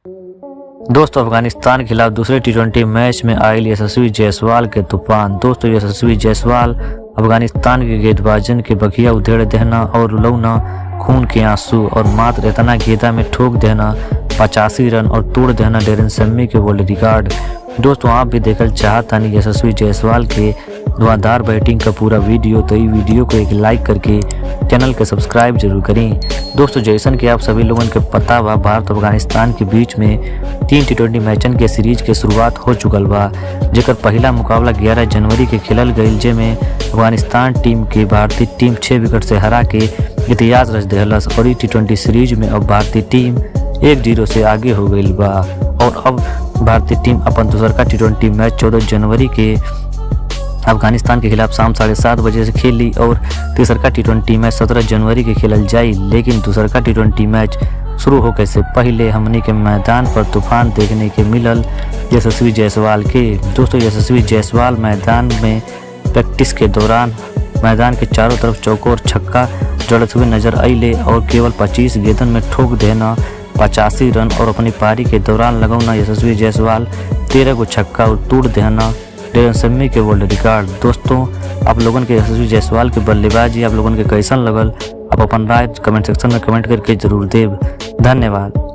दोस्तों अफगानिस्तान के खिलाफ दूसरे टी20 मैच में आयल यशस्वी जायसवाल के तूफान। दोस्तों यशस्वी जायसवाल अफगानिस्तान के गेंदबाजन के बखिया उधेड़ देना और रुलौना खून के आंसू और मात्र इतना गेंदा में ठोक देना 85 रन और तोड़ देना डेरेन शमी के वर्ल्ड रिकॉर्ड। दोस्तों आप भी देखल चाहता नहीं यशस्वी जायसवाल के धुआंधार बैटिंग का पूरा वीडियो, तो ये वीडियो को एक लाइक करके चैनल के सब्सक्राइब जरूर करें। दोस्तों जैसन कि आप सभी लोगों के पता बा, भारत अफगानिस्तान के बीच में 3 टी20 मैचन के सीरीज के शुरुआत हो चुकल बा, जेकर पहला मुकाबला 11 जनवरी के खेलल गईल, जेमें अफगानिस्तान टीम के भारतीय टीम 6 विकेट से हरा के इतिहास रच देहलस और टी20 सीरीज में अब भारतीय टीम 1-0 से आगे हो गई बा। और अब भारतीय टीम अपन दूसर का टी20 मैच 14 जनवरी के अफगानिस्तान के खिलाफ शाम 7:30 बजे से खेली और तीसर का टी20 मैच 17 जनवरी के खेलल जाई। लेकिन दूसर का टी20 मैच शुरू होने से पहले हमनी के मैदान पर तूफान देखने के मिलल यशस्वी जायसवाल के। दोस्तों यशस्वी जायसवाल मैदान में प्रैक्टिस के दौरान मैदान के चारों तरफ चौकों और छक्का जड़ते हुए नजर आइले और केवल 25 गेंदन में ठोक देना 85 रन और अपनी पारी के दौरान लगौना यशस्वी जायसवाल 13 को छक्का और तोड़ देना डेरेन शमी के वर्ल्ड रिकॉर्ड। दोस्तों आप लोगों के यशस्वी जायसवाल के बल्लेबाजी आप लोगों के कैसन लगल, आप अपन राय कमेंट सेक्शन में कमेंट करके जरूर देव। धन्यवाद।